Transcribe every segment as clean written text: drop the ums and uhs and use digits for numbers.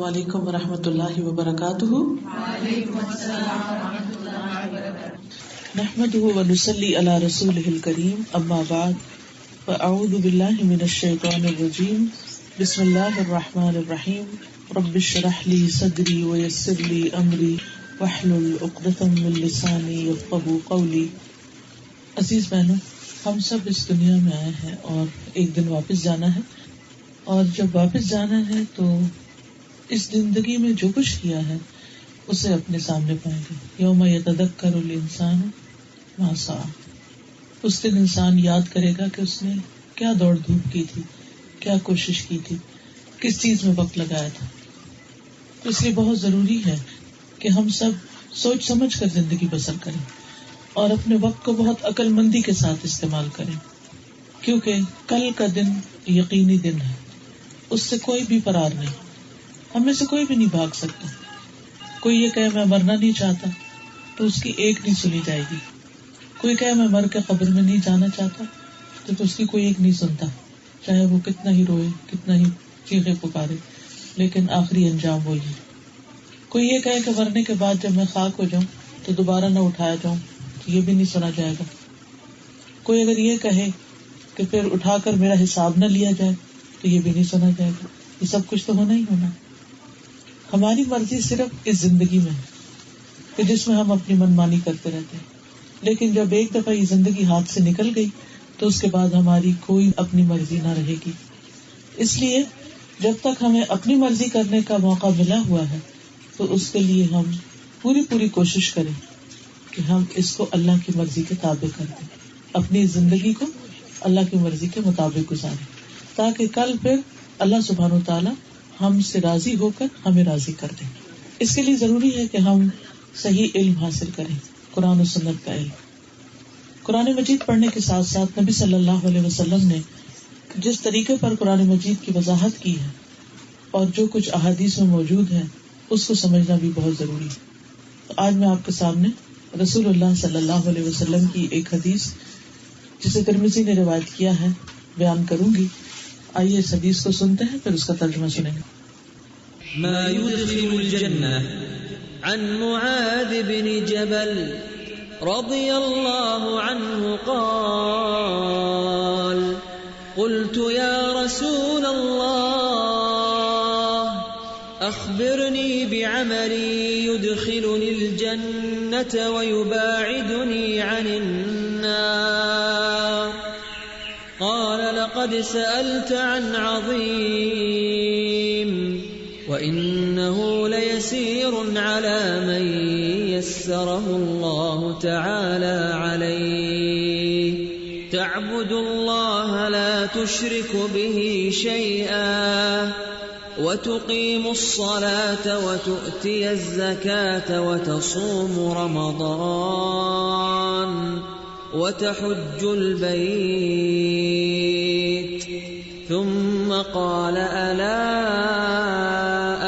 وعلیکم ورحمۃ اللہ وبرکاتہ۔ وعلیکم السلام ورحمۃ اللہ وبرکاتہ۔ نحمده ونصلی علی رسولہ الکریم، اما بعد فاعوذ باللہ من الشیطان الرجیم، بسم اللہ الرحمن الرحیم، رب اشرح لی صدری ویسر لی امری واحلل عقدۃ من لسانی یفقہوا قولی۔ عزیز بہنوں، ہم سب اس دنیا میں آئے ہیں اور ایک دن واپس جانا ہے، اور جب واپس جانا ہے تو اس زندگی میں جو کچھ کیا ہے اسے اپنے سامنے پائیں گے۔ یوم یتذکر الانسان ما سعی، اس دن انسان یاد کرے گا کہ اس نے کیا دوڑ دھوپ کی تھی، کیا کوشش کی تھی، کس چیز میں وقت لگایا تھا۔ اس لیے بہت ضروری ہے کہ ہم سب سوچ سمجھ کر زندگی بسر کریں اور اپنے وقت کو بہت عقل مندی کے ساتھ استعمال کریں، کیونکہ کل کا دن یقینی دن ہے، اس سے کوئی بھی فرار نہیں، ہم میں سے کوئی بھی نہیں بھاگ سکتا۔ کوئی یہ کہے میں مرنا نہیں چاہتا تو اس کی ایک نہیں سنی جائے گی، کوئی کہے میں مر کے قبر میں نہیں جانا چاہتا تو اس کی کوئی ایک نہیں سنتا، چاہے وہ کتنا ہی روئے، کتنا ہی چیخے پکارے، لیکن آخری انجام وہی ہے۔ کوئی یہ کہے کہ مرنے کے بعد جب میں خاک ہو جاؤں تو دوبارہ نہ اٹھایا جاؤں تو یہ بھی نہیں سنا جائے گا۔ کوئی اگر یہ کہے کہ پھر اٹھا کر میرا حساب نہ لیا جائے تو یہ بھی نہیں سنا جائے گا۔ یہ سب کچھ تو ہونا ہی ہونا۔ ہماری مرضی صرف اس زندگی میں ہے کہ جس میں ہم اپنی من مانی کرتے رہتے ہیں، لیکن جب ایک دفعہ یہ زندگی ہاتھ سے نکل گئی تو اس کے بعد ہماری کوئی اپنی مرضی نہ رہے گی۔ اس لیے جب تک ہمیں اپنی مرضی کرنے کا موقع ملا ہوا ہے تو اس کے لیے ہم پوری کوشش کریں کہ ہم اس کو اللہ کی مرضی کے تابع کر دیں، اپنی زندگی کو اللہ کی مرضی کے مطابق گزاریں، تاکہ کل پھر اللہ سبحانہ و تعالی ہم سے راضی ہو کر ہمیں راضی کر دیں۔ اس کے لیے ضروری ہے کہ ہم صحیح علم حاصل کریں، قرآن و سنت کا علم۔ قرآن مجید پڑھنے کے ساتھ ساتھ نبی صلی اللہ علیہ وسلم نے جس طریقے پر قرآن مجید کی وضاحت کی ہے اور جو کچھ احادیث میں موجود ہے اس کو سمجھنا بھی بہت ضروری ہے۔ تو آج میں آپ کے سامنے رسول اللہ صلی اللہ علیہ وسلم کی ایک حدیث جسے ترمذی نے روایت کیا ہے بیان کروں گی۔ آئیے اس حدیث کو سنتے ہیں، پھر اس کا ترجمہ سنیں گے۔ ما يدخل الجنة عن معاذ بن جبل رضي الله عنه قال قلت يا رسول الله أخبرني بعمل يدخلني الجنة ويباعدني عن النار قال لقد سألت عن عظيم وإنه ليسير على من يسره الله تعالى عليه تعبد الله لا تشرك به شيئا وتقيم الصلاة وتؤتي الزكاة وتصوم رمضان وتحج البيت ثم قال ألا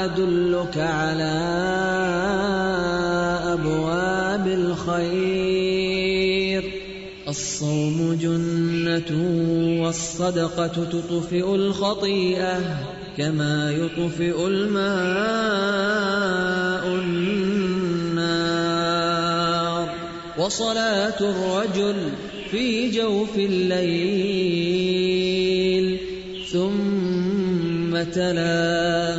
أدلك على أبواب الخير الصوم جنة والصدقة تطفئ الخطيئة كما يطفئ الماء النار وصلاة الرجل في جوف الليل ثم تلا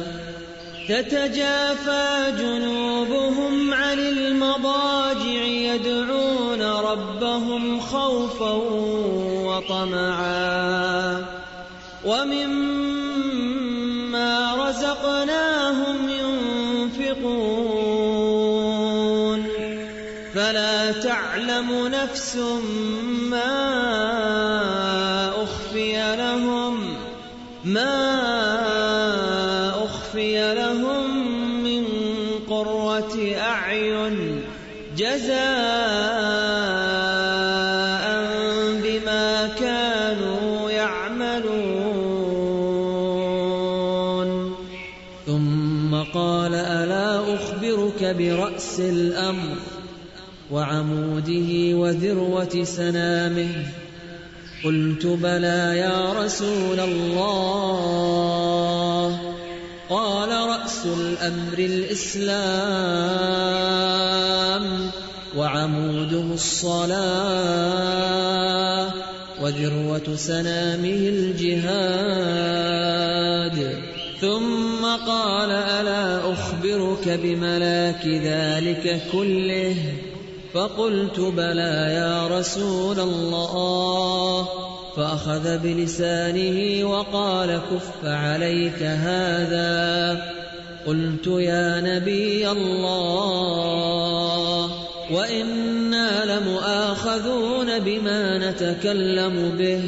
تتجافى جنوبهم عن المضاجع يدعون ربهم خوفا وطمعا ومما رزقناهم ينفقون فلا تعلم نفس ما أخفي لهم من قرة أعين جزاء بما كانوا يعملون ثم قال ألا أخبرك برأس الأمر وعموده وذروة سنامه قلت بلى يا رسول الله قال رأس الأمر الإسلام وعموده الصلاة وذروة سنامه الجهاد ثم قال ألا أخبرك بملاك ذلك كله فقلت بلى يا رسول الله فأخذ بلسانه وقال كف عليك هذا قلت يا نبي الله وإنا لمؤاخذون بما نتكلم به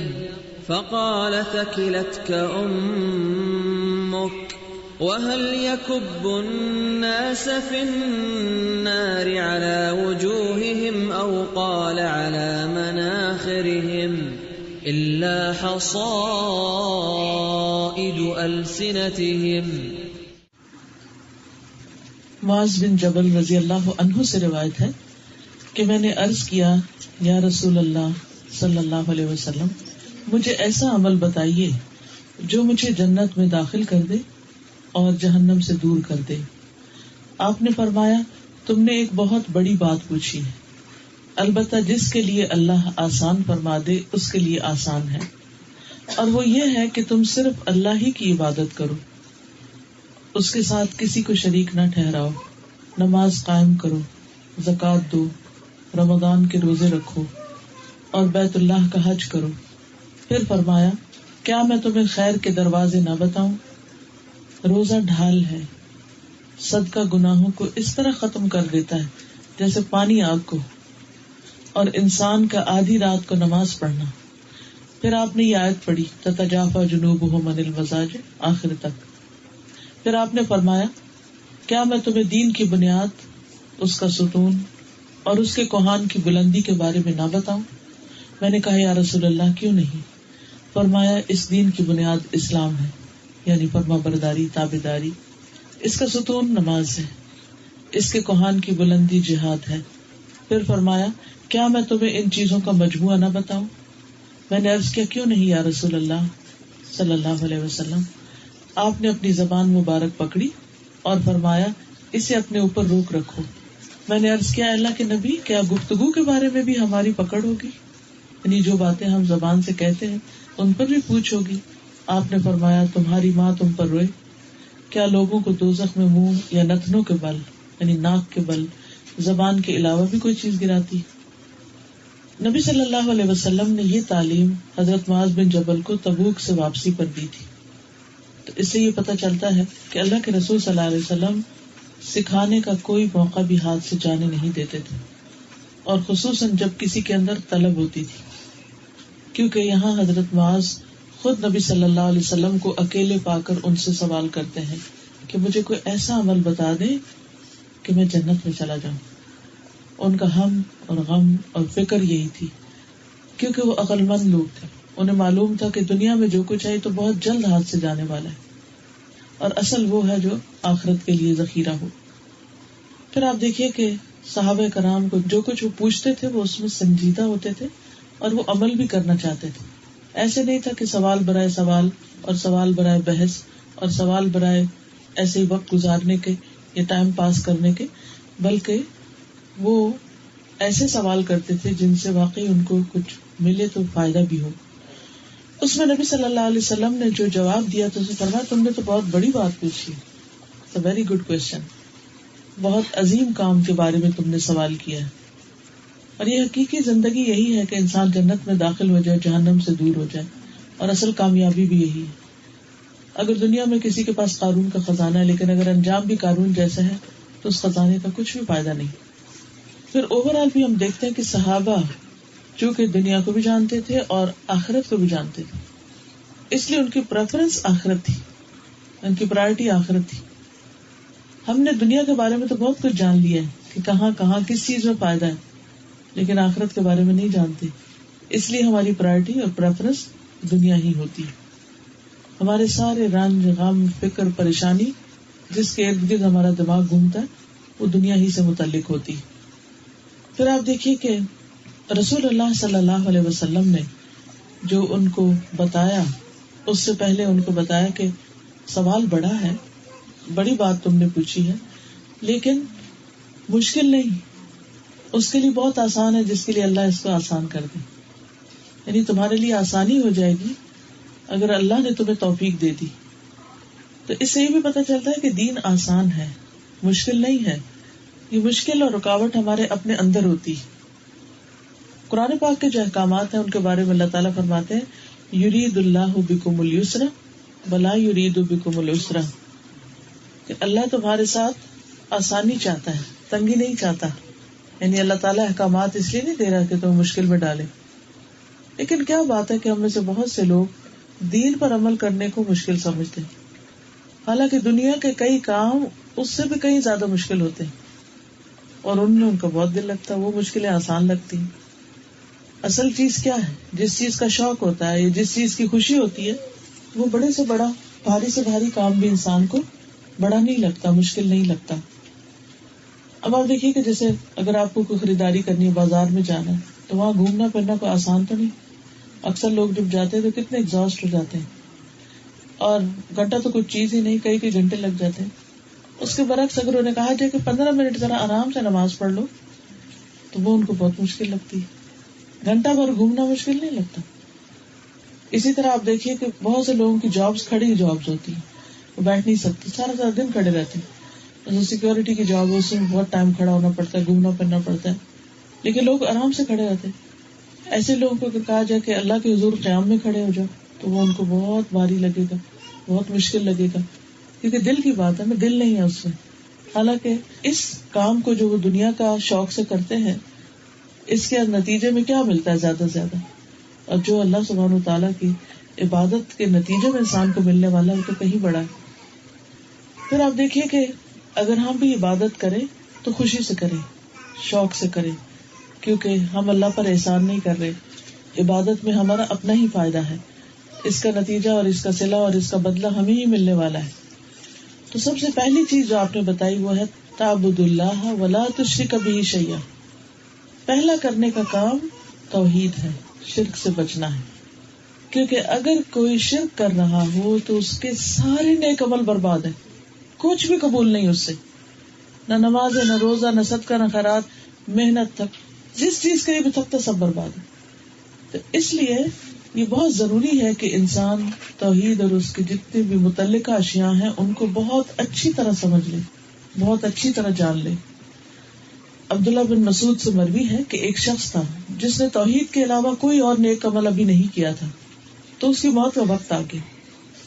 فقال ثكلتك أمك وهل يكب الناس في النار على وجوههم أو قال على مناخرهم إلا حصائد ألسنتهم. معاذ بن جبل رضی اللہ عنہ سے روایت ہے کہ میں نے عرض کیا یا رسول اللہ صلی اللہ علیہ وسلم مجھے ایسا عمل بتائیے جو مجھے جنت میں داخل کر دے اور جہنم سے دور کر دے. آپ نے فرمایا تم نے ایک بہت بڑی بات پوچھی ہے، البتہ جس کے لیے اللہ آسان فرما دے اس کے لیے آسان ہے، اور وہ یہ ہے کہ تم صرف اللہ ہی کی عبادت کرو، اس کے ساتھ کسی کو شریک نہ ٹھہراؤ، نماز قائم کرو، زکوٰۃ دو، رمضان کے روزے رکھو اور بیت اللہ کا حج کرو. پھر فرمایا کیا میں تمہیں خیر کے دروازے نہ بتاؤں؟ روزہ ڈھال ہے، صدقہ گناہوں کو اس طرح ختم کر دیتا ہے جیسے پانی آگ کو، اور انسان کا آدھی رات کو نماز پڑھنا. پھر آپ نے یہ آیت پڑھی تتجافی جنوبہم عن المضاجع آخر تک. پھر آپ نے فرمایا کیا میں تمہیں دین کی بنیاد، اس کا ستون اور اس کے کوہان کی بلندی کے بارے میں نہ بتاؤں؟ میں نے کہا یا رسول اللہ کیوں نہیں؟ فرمایا اس دین کی بنیاد اسلام ہے، یعنی فرما برداری، تابعداری. اس کا ستون نماز ہے، اس کے کوہان کی بلندی جہاد ہے. پھر فرمایا کیا میں تمہیں ان چیزوں کا مجموعہ نہ بتاؤں؟ میں نے عرض کیا کیوں نہیں یا رسول اللہ صلی اللہ علیہ وسلم. آپ نے اپنی زبان مبارک پکڑی اور فرمایا اسے اپنے اوپر روک رکھو. میں نے عرض کیا اللہ کے نبی کیا گفتگو کے بارے میں بھی ہماری پکڑ ہوگی؟ یعنی جو باتیں ہم زبان سے کہتے ہیں ان پر بھی پوچھ ہوگی. آپ نے فرمایا تمہاری ماں تم پر روئے؟ کیا لوگوں کو دوزخ میں منہ یا نتنوں کے بل یعنی ناک کے بل زبان کے علاوہ بھی کوئی چیز گراتی؟ نبی صلی اللہ علیہ وسلم نے یہ تعلیم حضرت معاذ بن جبل کو تبوک سے واپسی پر دی تھی. تو اس سے یہ پتہ چلتا ہے کہ اللہ کے رسول صلی اللہ علیہ وسلم سکھانے کا کوئی موقع بھی ہاتھ سے جانے نہیں دیتے تھے، اور خصوصاً جب کسی کے اندر طلب ہوتی تھی، کیونکہ یہاں حضرت معاذ خود نبی صلی اللہ علیہ وسلم کو اکیلے پا کر ان سے سوال کرتے ہیں کہ مجھے کوئی ایسا عمل بتا دے کہ میں جنت میں چلا جاؤں. ان کا ہم اور غم اور فکر یہی تھی، کیونکہ وہ عقل مند لوگ تھے. انہیں معلوم تھا کہ دنیا میں جو کچھ ہے تو بہت جلد ہاتھ سے جانے والا ہے، اور اصل وہ ہے جو آخرت کے لیے ذخیرہ ہو. پھر آپ دیکھیے کہ صحابہ کرام کو جو کچھ وہ پوچھتے تھے وہ اس میں سنجیدہ ہوتے تھے اور وہ عمل بھی کرنا چاہتے تھے. ایسے نہیں تھا کہ سوال برائے سوال اور سوال برائے بحث اور سوال برائے ایسے ہی وقت گزارنے کے یا ٹائم پاس کرنے کے، بلکہ وہ ایسے سوال کرتے تھے جن سے واقعی ان کو کچھ ملے تو فائدہ بھی ہو. اس میں نبی صلی اللہ علیہ وسلم نے جو جواب دیا تو اسے فرمایا تم نے تو بہت بڑی بات پوچھی، ویری گڈ کوشچن، بہت عظیم کام کے بارے میں تم نے سوال کیا ہے. اور یہ حقیقی زندگی یہی ہے کہ انسان جنت میں داخل ہو جائے، جہنم سے دور ہو جائے، اور اصل کامیابی بھی یہی ہے. اگر دنیا میں کسی کے پاس قارون کا خزانہ ہے لیکن اگر انجام بھی قارون جیسا ہے تو اس خزانے کا کچھ بھی فائدہ نہیں. پھر اوور آل بھی ہم دیکھتے ہیں کہ صحابہ چونکہ دنیا کو بھی جانتے تھے اور آخرت کو بھی جانتے تھے، اس لیے ان کی پریفرنس آخرت تھی، ان کی پرائرٹی آخرت تھی. ہم نے دنیا کے بارے میں تو بہت کچھ جان لیا ہے کہ کہاں کہاں کس چیز میں فائدہ ہے، لیکن آخرت کے بارے میں نہیں جانتے. اس لیے ہماری پرائرٹی اور پریفرنس دنیا ہی ہوتی ہے. ہمارے سارے رنج، غم، فکر، پریشانی جس کے ارد گرد ہمارا دماغ گھومتا ہے وہ دنیا ہی سے متعلق ہوتی ہے. پھر آپ دیکھیے کہ رسول اللہ صلی اللہ علیہ وسلم نے جو ان کو بتایا، اس سے پہلے ان کو بتایا کہ سوال بڑا ہے بڑی بات تم نے پوچھی ہے، لیکن مشکل نہیں، اس کے لیے بہت آسان ہے جس کے لیے اللہ اس کو آسان کر دے. یعنی تمہارے لیے آسانی ہو جائے گی اگر اللہ نے تمہیں توفیق دے دی. تو اس سے یہ بھی پتہ چلتا ہے کہ دین آسان ہے، مشکل نہیں ہے. یہ مشکل اور رکاوٹ ہمارے اپنے اندر ہوتی ہے. قرآن پاک کے جو احکامات ہیں ان کے بارے میں اللہ تعالیٰ فرماتے ہیں یرید اللہ بکم الیسر ولا یرید بکم العسر، کہ اللہ تمہارے ساتھ آسانی چاہتا ہے، تنگی نہیں چاہتا. یعنی اللہ تعالیٰ احکامات اس لیے نہیں دے رہا کہ تم مشکل میں ڈالے. لیکن کیا بات ہے کہ ہم میں سے بہت سے لوگ دین پر عمل کرنے کو مشکل سمجھتے ہیں، حالانکہ دنیا کے کئی کام اس سے بھی کہیں زیادہ مشکل ہوتے ہیں اور ان میں ان کا بہت دل لگتا ہے، وہ مشکلیں آسان لگتی ہیں. اصل چیز کیا ہے؟ جس چیز کا شوق ہوتا ہے، جس چیز کی خوشی ہوتی ہے، وہ بڑے سے بڑا، بھاری سے بھاری کام بھی انسان کو بڑا نہیں لگتا، مشکل نہیں لگتا. اب آپ دیکھیے کہ جیسے اگر آپ کو کوئی خریداری کرنی ہے، بازار میں جانا ہے، تو وہاں گھومنا پھرنا کوئی آسان تو نہیں. اکثر لوگ جب جاتے ہیں تو کتنے ایگزاسٹ ہو جاتے ہیں، اور گھنٹہ تو کچھ چیز ہی نہیں، کئی گھنٹے لگ جاتے ہیں. اس کے برعکس اگر انہیں کہا جائے کہ 15 منٹ ذرا آرام سے نماز پڑھ لو، تو وہ ان کو بہت مشکل لگتی ہے. گھنٹہ بھر گھومنا مشکل نہیں لگتا. اسی طرح آپ دیکھیے کہ بہت سے لوگوں کی جابس کھڑی جابس ہوتی ہیں، وہ بیٹھ نہیں سکتے، سارا دن کھڑے رہتے ہیں. سیکورٹی کی جاب ہے، اس میں بہت ٹائم کھڑا ہونا پڑتا ہے، گھومنا پھرنا پڑتا ہے، لیکن لوگ آرام سے کھڑے رہتے ہیں. ایسے لوگوں کو اگر کہا جائے کہ اللہ کے حضور قیام میں کھڑے ہو جاؤ، تو وہ ان کو بہت بھاری لگے گا، بہت مشکل لگے گا، کیونکہ دل کی بات ہے، میں دل نہیں ہے اس میں. حالانکہ اس کام کو جو وہ دنیا کا شوق سے کرتے ہیں، اس کے نتیجے میں کیا ملتا ہے زیادہ سے زیادہ، اور جو اللہ سبحانہ و تعالیٰ کی عبادت کے نتیجے میں انسان کو ملنے والا ہے وہ تو کہیں بڑا ہے. پھر آپ دیکھیے کہ اگر ہم بھی عبادت کریں تو خوشی سے کریں، شوق سے کریں، کیونکہ ہم اللہ پر احسان نہیں کر رہے. عبادت میں ہمارا اپنا ہی فائدہ ہے، اس کا نتیجہ اور اس کا صلہ اور اس کا بدلہ ہمیں ہی ملنے والا ہے. تو سب سے پہلی چیز جو آپ نے بتائی وہ ہے تعبد اللہ ولا تشرک بہ شیئا. پہلا کرنے کا کام توحید ہے، شرک سے بچنا ہے. کیونکہ اگر کوئی شرک کر رہا ہو تو اس کے سارے نیک عمل برباد ہیں، کچھ بھی قبول نہیں اس سے، نہ نماز ہے، نہ روزہ، نہ صدقہ، نہ خیرات، محنت تک، جس چیز کے لیے بھی تھکتا سب برباد ہے. تو اس لیے یہ بہت ضروری ہے کہ انسان توحید اور اس کے جتنے بھی متعلقہ اشیاء ہیں ان کو بہت اچھی طرح سمجھ لے، بہت اچھی طرح جان لے. عبداللہ بن مسعود سے مروی ہے کہ ایک شخص تھا جس نے توحید کے علاوہ کوئی اور نیک عمل ابھی نہیں کیا تھا. تو اس کی موت کا وقت آ گیا.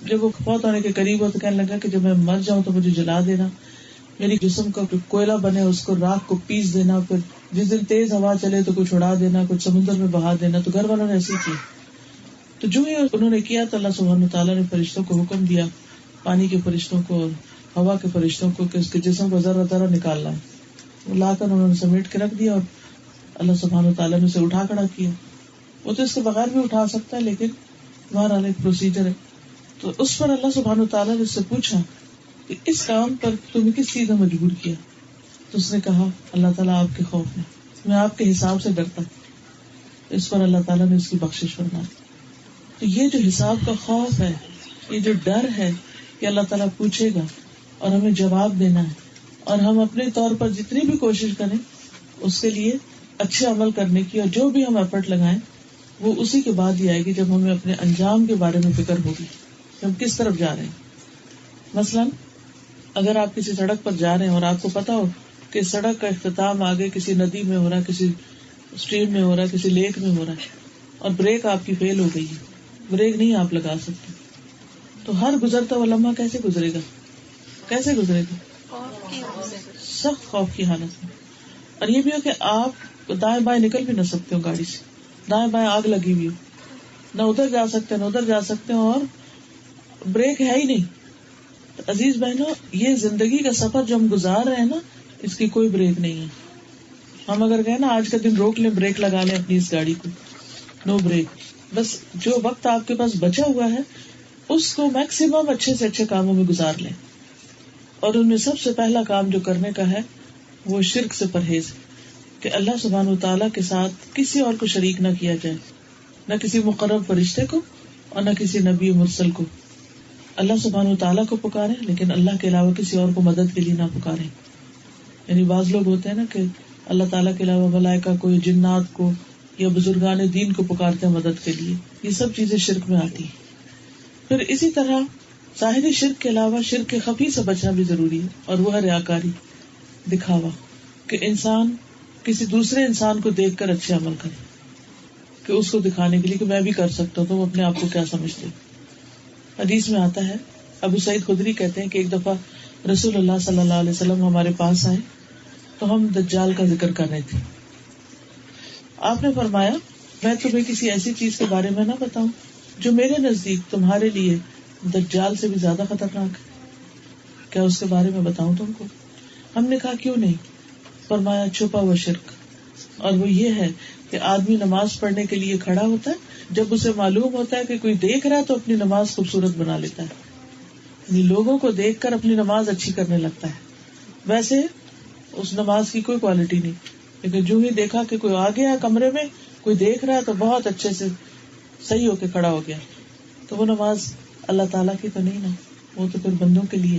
جب وہ فوت ہونے کے قریب ہو تو کہنے لگا کہ جب میں مر جاؤں تو مجھے جلا دینا، میری جسم کا کوئلہ بنے اس کو راکھ کو پیس دینا، پھر جس دن تیز ہوا چلے تو کچھ اڑا دینا، کچھ سمندر میں بہا دینا. تو گھر والوں نے ایسے کی. تو جو ہی انہوں نے کیا تو اللہ سبحانہ تعالیٰ نے فرشتوں کو حکم دیا، پانی کے فرشتوں کو اور ہوا کے فرشتوں کو، کہ اس کے جسم کو ذرہ ذرہ نکالنا ہے. وہ لا کر انہوں نے سمیٹ کے رکھ دیا اور اللہ سبحانہ تعالیٰ نے اسے اٹھا کھڑا کیا. وہ تو اس کے بغیر بھی اٹھا سکتا ہے، لیکن بہرحال ایک پروسیجر ہے. تو اس پر اللہ سبحانہ تعالیٰ نے اس سے پوچھا کہ اس کام پر تمہیں کس چیز نے مجبور کیا؟ تو اس نے کہا اللہ تعالیٰ آپ کے خوف میں، میں آپ کے حساب سے ڈرتا. اس پر اللہ تعالیٰ نے اس کی بخشش فرمائی. تو یہ جو حساب کا خوف ہے، یہ جو ڈر ہے کہ اللہ تعالیٰ پوچھے گا اور ہمیں جواب دینا ہے، اور ہم اپنے طور پر جتنی بھی کوشش کریں اس کے لیے اچھے عمل کرنے کی، اور جو بھی ہم ایفرٹ لگائیں وہ اسی کے بعد ہی آئے گی جب ہمیں اپنے انجام کے بارے میں فکر ہوگی کہ ہم کس طرف جا رہے ہیں. مثلاً اگر آپ کسی سڑک پر جا رہے ہیں اور آپ کو پتا ہو کہ سڑک کا اختتام آگے کسی ندی میں ہو رہا ہے، کسی اسٹریم میں ہو رہا ہے، کسی لیک میں ہو رہا ہے، اور بریک آپ کی فیل ہو گئی ہے، بریک نہیں آپ لگا سکتے، تو ہر گزرتا ہوا لمحہ کیسے گزرے گا؟ کیسے گزرے گا؟ سخت خوف کی حالت میں. اور یہ بھی ہو کہ آپ دائیں بائیں نکل بھی نہ سکتے ہو، گاڑی سے دائیں بائیں آگ لگی ہوئی ہو، نہ ادھر جا سکتے نہ ادھر جا سکتے ہو، اور بریک ہے ہی نہیں. تو عزیز بہنوں، یہ زندگی کا سفر جو ہم گزار رہے ہیں نا، اس کی کوئی بریک نہیں ہے. ہم اگر کہیں نا آج کا دن روک لیں، بریک لگا لیں اپنی اس گاڑی کو، نو بریک. بس جو وقت آپ کے پاس بچا ہوا ہے اس کو میکسیمم اچھے سے اچھے کاموں میں گزار لیں. اور ان میں سب سے پہلا کام جو کرنے کا ہے وہ شرک سے پرہیز، کہ اللہ سبحانہ وتعالیٰ کے ساتھ کسی اور کو شریک نہ کیا جائے، نہ کسی مقرب فرشتے کو اور نہ کسی نبی مرسل کو. اللہ سبحانہ وتعالیٰ کو پکاریں لیکن اللہ کے علاوہ کسی اور کو مدد کے لیے نہ پکاریں. یعنی بعض لوگ ہوتے ہیں نا کہ اللہ تعالیٰ کے علاوہ ملائکہ کو یا جنات کو یا بزرگان دین کو پکارتے ہیں مدد کے لیے. یہ سب چیزیں شرک میں آتی ہیں. پھر اسی طرح ظاہری شرک کے علاوہ شرک خفی سے بچنا بھی ضروری ہے, اور وہ ہے ریاکاری, دکھاوا, کہ انسان کسی دوسرے انسان کو دیکھ کر اچھے عمل کرے, کہ اس کو دکھانے کے لیے کہ میں بھی کر سکتا ہوں, تو وہ اپنے آپ کو کیا سمجھتے. حدیث میں آتا ہے, ابو سعید خدری کہتے ہیں کہ ایک دفعہ رسول اللہ صلی اللہ علیہ وسلم ہمارے پاس آئے تو ہم دجال کا ذکر کر رہے تھے. آپ نے فرمایا میں تمہیں کسی ایسی چیز کے بارے میں نہ بتاؤں جو میرے نزدیک تمہارے لیے دجال سے بھی زیادہ خطرناک ہے, کیا اس کے بارے میں بتاؤں تم کو؟ ہم نے کہا کیوں نہیں. فرمایا چھپا ہوا شرک, اور وہ یہ ہے کہ آدمی نماز پڑھنے کے لیے کھڑا ہوتا ہے, جب اسے معلوم ہوتا ہے کہ کوئی دیکھ رہا ہے تو اپنی نماز خوبصورت بنا لیتا ہے, یعنی لوگوں کو دیکھ کر اپنی نماز اچھی کرنے لگتا ہے. ویسے اس نماز کی کوئی کوالٹی نہیں, لیکن جو ہی دیکھا کہ کوئی آ گیا کمرے میں, کوئی دیکھ رہا ہے تو بہت اچھے سے صحیح ہو کے کھڑا ہو گیا, تو وہ نماز اللہ تعالیٰ کی تو نہیں نا, وہ تو پھر بندوں کے لیے.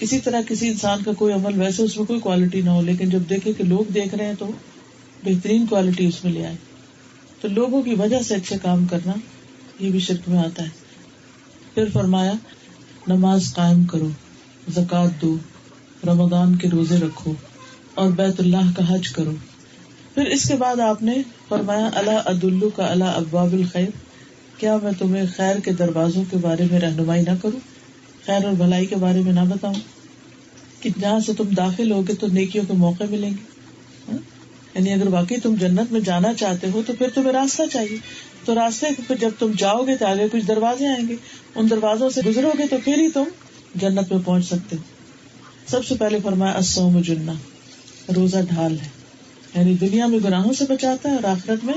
اسی طرح کسی انسان کا کوئی عمل ویسے اس میں کوئی کوالٹی نہ ہو, لیکن جب دیکھے کہ لوگ دیکھ رہے ہیں تو بہترین کوالٹی اس میں لے آئے. تو لوگوں کی وجہ سے اچھے کام کرنا یہ بھی شرک میں آتا ہے. پھر فرمایا نماز قائم کرو, زکوٰۃ دو, رمضان کے روزے رکھو, اور بیت اللہ کا حج کرو. پھر اس کے بعد آپ نے فرمایا الا ادلک علی ابواب الخیر, کیا میں تمہیں خیر کے دروازوں کے بارے میں رہنمائی نہ کروں, خیر اور بھلائی کے بارے میں نہ بتاؤں, کہ جہاں سے تم داخل ہوگے تو نیکیوں کے موقع ملیں گے. یعنی اگر واقعی تم جنت میں جانا چاہتے ہو تو پھر تمہیں راستہ چاہیے, تو راستے پہ جب تم جاؤ گے تو آگے کچھ دروازے آئیں گے, ان دروازوں سے گزرو گے تو پھر ہی تم جنت میں پہنچ سکتے ہو. سب سے پہلے فرمایا الصوم جنہ, روزہ ڈھال ہے, یعنی دنیا میں گناہوں سے بچاتا ہے اور آخرت میں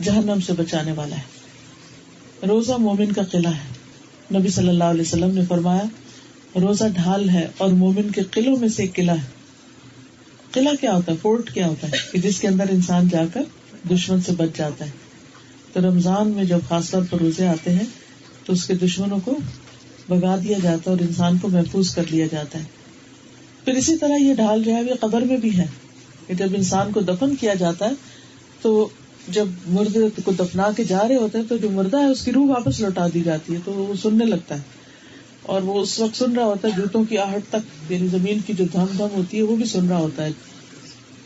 جہنم سے بچانے والا ہے. روزہ مومن کا قلعہ ہے. نبی صلی اللہ علیہ وسلم نے فرمایا روزہ ڈھال ہے اور مومن کے قلعوں میں سے ایک قلعہ ہے. قلعہ کیا ہوتا ہے, فورٹ کیا ہوتا ہے, کہ جس کے اندر انسان جا کر دشمن سے بچ جاتا ہے. تو رمضان میں جب خاص طور پر روزے آتے ہیں تو اس کے دشمنوں کو بگا دیا جاتا ہے اور انسان کو محفوظ کر لیا جاتا ہے. پھر اسی طرح یہ ڈھال جو ہے یہ قبر میں بھی ہے, کہ جب انسان کو دفن کیا جاتا ہے تو جب مردے کو دفنا کے جا رہے ہوتے ہیں تو جو مردہ ہے اس کی روح واپس لوٹا دی جاتی ہے, تو وہ سننے لگتا ہے, اور وہ اس وقت سن رہا ہوتا ہے جوتوں کی آہٹ تک, یعنی زمین کی جو دھم دھم ہوتی ہے وہ بھی سن رہا ہوتا ہے.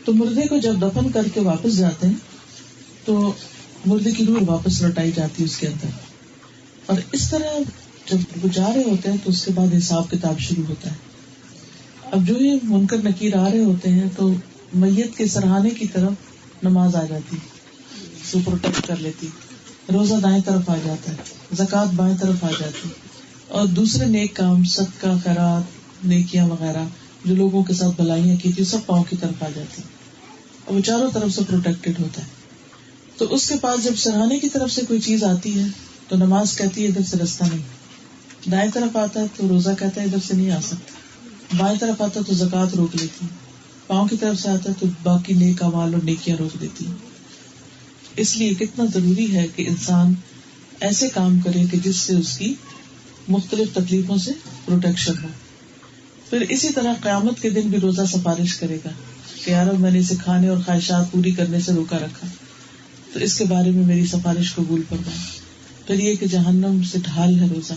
تو مردے کو جب دفن کر کے واپس جاتے ہیں تو مردے کی روح واپس لوٹائی جاتی ہے اس کے اندر. اور اس طرح جب وہ جا رہے ہوتے ہیں تو اس کے بعد حساب کتاب شروع ہوتا ہے. اب جو یہ منکر نکیر آ رہے ہوتے ہیں تو میت کے سرہانے کی طرف نماز آ جاتی, اس کو پروٹیکٹ کر لیتی, روزہ دائیں طرف آ جاتا ہے, زکوٰۃ بائیں طرف آ جاتی, اور دوسرے نیک کام صدقہ خیرات نیکیاں وغیرہ جو لوگوں کے ساتھ بھلائیاں کی تھی سب پاؤں کی طرف آ جاتی, اور وہ چاروں طرف سے پروٹیکٹڈ ہوتا ہے. تو اس کے پاس جب سرہانے کی طرف سے کوئی چیز آتی ہے تو نماز کہتی ہے ادھر سے رستہ نہیں, دائیں طرف آتا ہے تو روزہ کہتا ہے ادھر سے نہیں آ سکتا, بائیں طرف آتا ہے تو زکوٰۃ روک لیتی, پاؤں کی طرف سے آتا ہے تو باقی نیک اعمال اور نیکیاں روک دیتی. اس لیے کتنا ضروری ہے کہ انسان ایسے کام کرے کہ جس سے اس کی مختلف تکلیفوں سے پروٹیکشن ہو. پھر اسی طرح قیامت کے دن بھی روزہ سفارش کرے گا کہ یار میں نے اسے کھانے اور خواہشات پوری کرنے سے روکا رکھا, تو اس کے بارے میں میری سفارش قبول فرمائے. پھر یہ کہ جہنم سے ڈھال ہے روزہ.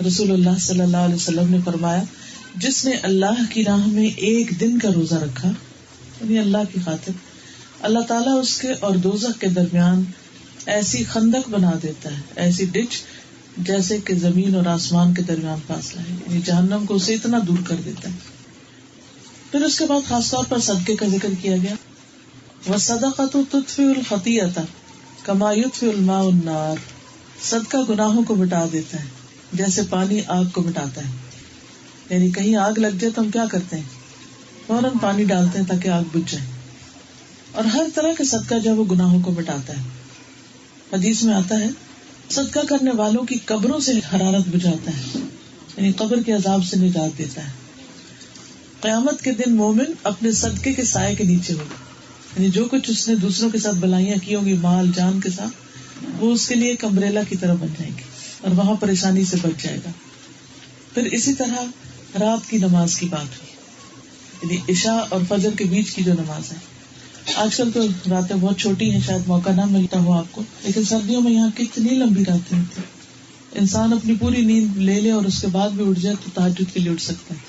رسول اللہ صلی اللہ علیہ وسلم نے فرمایا جس نے اللہ کی راہ میں ایک دن کا روزہ رکھا, یعنی اللہ کی خاطر, اللہ تعالیٰ اس کے اور دوزخ کے درمیان ایسی خندق بنا دیتا ہے, ایسی ڈچ جیسے کہ زمین اور آسمان کے درمیان فاصلہ ہے, یعنی جہنم کو اسے اتنا دور کر دیتا ہے. پھر اس کے بعد خاص طور پر صدقے کا ذکر کیا گیا. وَالصَّدَقَةُ تُطْفِئُ الْخَطِيئَةَ كَمَا يُطْفِئُ الْمَاءُ النَّارَ, صدقہ گناہوں کو مٹا دیتا ہے جیسے پانی آگ کو مٹاتا ہے. یعنی کہیں آگ لگ جائے تو ہم کیا کرتے ہیں, فوراً پانی ڈالتے ہیں تاکہ آگ بجھ جائے. اور ہر طرح کا صدقہ جو وہ گناہوں کو مٹاتا ہے. حدیث میں آتا ہے صدقہ کرنے والوں کی قبروں سے حرارت بجھاتا ہے, یعنی قبر کے عذاب سے نجات دیتا ہے. قیامت کے دن مومن اپنے صدقے کے سائے کے نیچے ہوگا, یعنی جو کچھ اس نے دوسروں کے ساتھ بلائیاں کی ہوں گی مال جان کے ساتھ, وہ اس کے لیے ایک امبریلا کی طرح بن جائیں گے. اور وہاں پریشانی سے بچ جائے گا. پھر اسی طرح رات کی نماز کی بات ہوئی، یعنی عشاء اور فجر کے بیچ کی جو نماز ہے. آج کل تو راتیں بہت چھوٹی ہیں، شاید موقع نہ ملتا ہو آپ کو، لیکن سردیوں میں یہاں کتنی لمبی راتیں ہوتی ہیں. انسان اپنی پوری نیند لے لے اور اس کے بعد بھی اٹھ جائے تو تہجد کے لیے اٹھ سکتا ہے.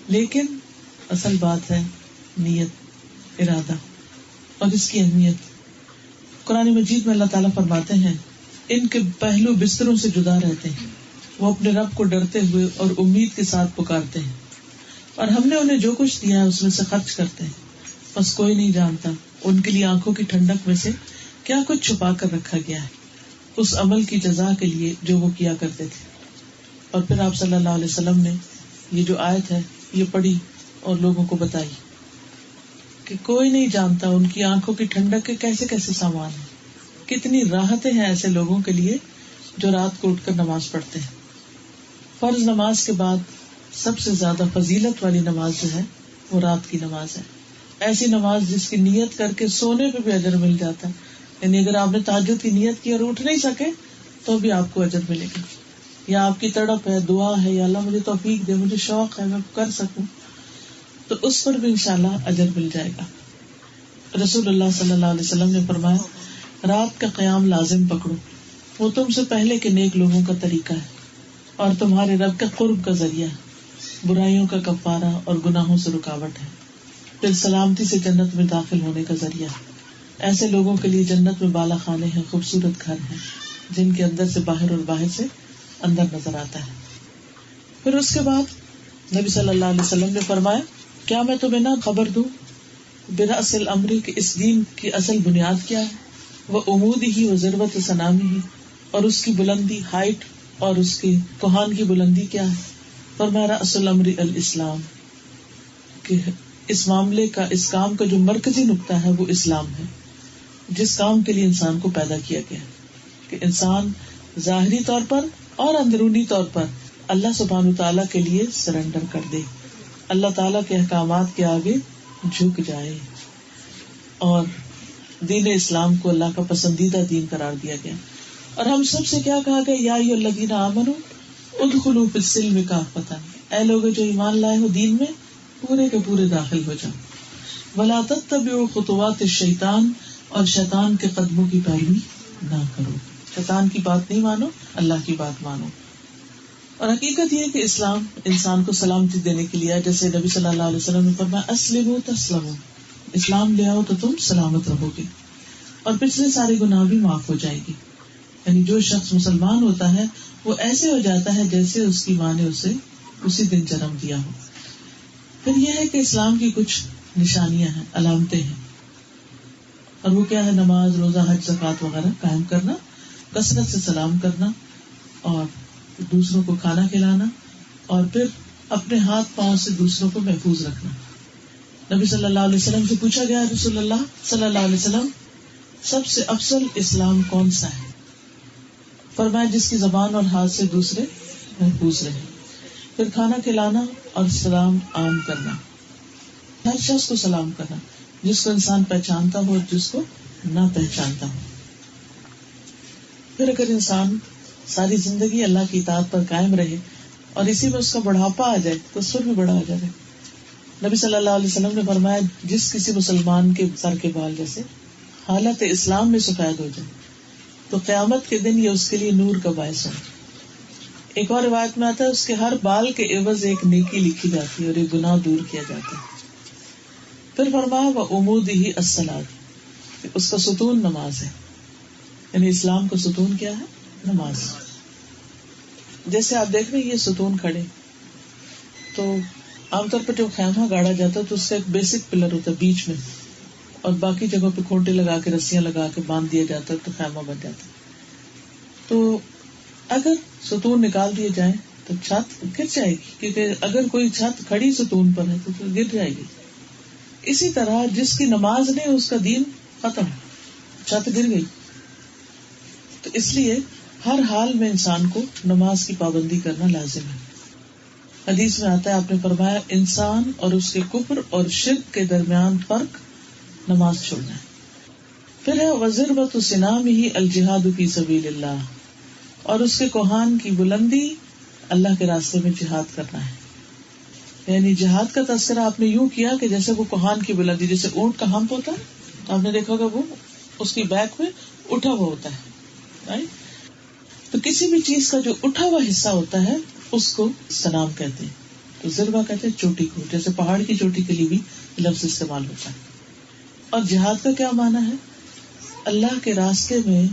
لیکن اصل بات ہے نیت، ارادہ اور اس کی اہمیت. قرآن مجید میں اللہ تعالیٰ فرماتے ہیں ان کے پہلو بستروں سے جدا رہتے ہیں، وہ اپنے رب کو ڈرتے ہوئے اور امید کے ساتھ پکارتے ہیں، اور ہم نے انہیں جو کچھ دیا ہے اس میں سے خرچ کرتے ہیں. بس کوئی نہیں جانتا ان کے لیے آنکھوں کی ٹھنڈک میں سے کیا کچھ چھپا کر رکھا گیا ہے اس عمل کی جزا کے لیے جو وہ کیا کرتے تھے. اور پھر آپ صلی اللہ علیہ وسلم نے یہ جو آیت ہے یہ پڑھی اور لوگوں کو بتائی کہ کوئی نہیں جانتا ان کی آنکھوں کی ٹھنڈک کے کیسے کیسے سامان ہیں. کتنی راحتیں ہیں ایسے لوگوں کے لیے جو رات کو اٹھ کر نماز پڑھتے ہیں. فرض نماز کے بعد سب سے زیادہ فضیلت والی نماز جو ہے وہ رات کی نماز ہے. ایسی نماز جس کی نیت کر کے سونے پہ بھی اجر مل جاتا ہے. یعنی اگر آپ نے تہجد کی نیت کی اور اٹھ نہیں سکے تو بھی آپ کو اجر ملے گا. یا آپ کی تڑپ ہے، دعا ہے، یا اللہ مجھے توفیق دے، مجھے شوق ہے میں کر سکوں، تو اس پر بھی انشاءاللہ اجر مل جائے گا. رسول اللہ صلی اللہ علیہ وسلم نے فرمایا رات کا قیام لازم پکڑو، وہ تم سے پہلے کے نیک لوگوں کا طریقہ ہے اور تمہارے رب کے قرب کا ذریعہ ہے، برائیوں کا کفارہ اور گناہوں سے رکاوٹ ہے، پھر سلامتی سے جنت میں داخل ہونے کا ذریعہ ہے. ایسے لوگوں کے لیے جنت میں بالا خانے ہیں، خوبصورت گھر ہیں جن کے اندر سے باہر اور باہر سے اندر نظر آتا ہے. پھر اس کے بعد نبی صلی اللہ علیہ وسلم نے فرمایا کیا میں تمہیں نہ خبر دوں برأس الامر کہ اس دین کی اصل بنیاد کیا ہے، وہ عمود ہی و ذروت سنامی ہی، اور اس کی بلندی ہائٹ اور اس کی کوہان کی بلندی کیا ہے. فرمایا رأس الامر الاسلام، کہ اس معاملے کا، اس کام کا جو مرکزی نقطہ ہے وہ اسلام ہے، جس کام کے لیے انسان کو پیدا کیا گیا ہے، کہ انسان ظاہری طور پر اور اندرونی طور پر اللہ سبحانہ وتعالیٰ کے لیے سرنڈر کر دے، اللہ تعالیٰ کے احکامات کے آگے جھک جائے. اور دین اسلام کو اللہ کا پسندیدہ دین قرار دیا گیا. اور ہم سب سے کیا کہا گیا، یا ایھا الذین آمنوا ادخلوا فی السلم کافۃ، اے لوگ جو ایمان لائے ہو دین میں پورے کے پورے داخل ہو جاؤ. ولا تتبعوا خطوات الشیطان، اور شیطان کے قدموں کی پیروی نہ کرو. شیطان کی بات نہیں مانو، اللہ کی بات مانو. اور حقیقت یہ کہ اسلام انسان کو سلامتی دینے کے لیے، جیسے نبی صلی اللہ علیہ وسلم نے فرمایا اسلموا تسلموا، اسلام لے آؤ تو تم سلامت رہو گے اور پچھلے سارے گناہ بھی معاف ہو جائے گی. یعنی جو شخص مسلمان ہوتا ہے وہ ایسے ہو جاتا ہے جیسے اس کی ماں نے اسے اسی دن جنم دیا ہو. پھر یہ ہے کہ اسلام کی کچھ نشانیاں ہیں، علامتیں ہیں، اور وہ کیا ہے، نماز، روزہ، حج، زکوٰۃ وغیرہ قائم کرنا، کثرت سے سلام کرنا، اور دوسروں کو کھانا کھلانا، اور پھر اپنے ہاتھ پاؤں سے دوسروں کو محفوظ رکھنا. نبی صلی اللہ علیہ وسلم سے پوچھا گیا رسول اللہ صلی اللہ علیہ وسلم سب سے افضل اسلام کون سا ہے؟ فرمایا جس کی زبان اور ہاتھ سے دوسرے محفوظ رہے. پھر کھانا کھلانا اور سلام عام کرنا، ہر شخص کو سلام کرنا، جس کو انسان پہچانتا ہو اور جس کو نہ پہچانتا ہو. پھر اگر انسان ساری زندگی اللہ کی اطاعت پر قائم رہے اور اسی میں اس کا بڑھاپا آ جائے تو اس پر بھی بڑا آ جائے. نبی صلی اللہ علیہ وسلم نے فرمایا جس کسی مسلمان کے سر کے بال جیسے حالت اسلام میں سفید ہو جائے تو قیامت کے دن یہ اس کے لیے نور کا باعث ہو. ایک اور روایت میں آتا ہے اس کے ہر بال کے عوض ایک نیکی لکھی جاتی ہے اور ایک گناہ دور کیا جاتا ہے. پھر فرمایا وعمودہ الصلاۃ، اس کا ستون نماز ہے. یعنی اسلام کا ستون کیا ہے؟ نماز. جیسے آپ دیکھ رہے ہیں یہ ستون کھڑے، تو عام طور پر جب خیمہ گاڑا جاتا ہے تو اس کا ایک بیسک پلر ہوتا ہے بیچ میں، اور باقی جگہوں پہ کھونٹے لگا کے رسیاں لگا کے باندھ دیا جاتا ہے تو خیمہ بن جاتا ہے. تو اگر ستون نکال دیے جائیں تو چھت گر جائے گی، کیونکہ اگر کوئی چھت کھڑی ستون پر ہے تو گر جائے گی. اسی طرح جس کی نماز نہیں اس کا دین ختم، چھت گر گئی. تو اس لیے ہر حال میں انسان کو نماز کی پابندی کرنا لازم ہے. حدیث میں آتا ہے آپ نے فرمایا انسان اور اس کے کفر اور شرک کے درمیان فرق نماز چھوڑنا ہے. پھر ہے وَذِرْوَةُ سِنَامِهِ الْجِهَادُ فِي سَبِيلِ اللَّهِ، اور اس کے کوہان کی بلندی اللہ کے راستے میں جہاد کرنا ہے. یعنی جہاد کا تذکرہ آپ نے یوں کیا کہ جیسے وہ کوہان کی بلندی، جیسے اونٹ کا ہمپ ہوتا ہے، آپ نے دیکھا ہوگا وہ اس کی بیک میں اٹھا ہوا ہوتا ہے. تو کسی بھی چیز کا جو اٹھا ہوا حصہ ہوتا ہے اس کو سنام کہتے ہیں. تو ذربہ کہتے ہیں چوٹی کو، جیسے پہاڑ کی چوٹی کے لیے بھی لفظ استعمال ہوتا ہے. اور جہاد کا کیا معنی ہے؟ اللہ کے راستے میں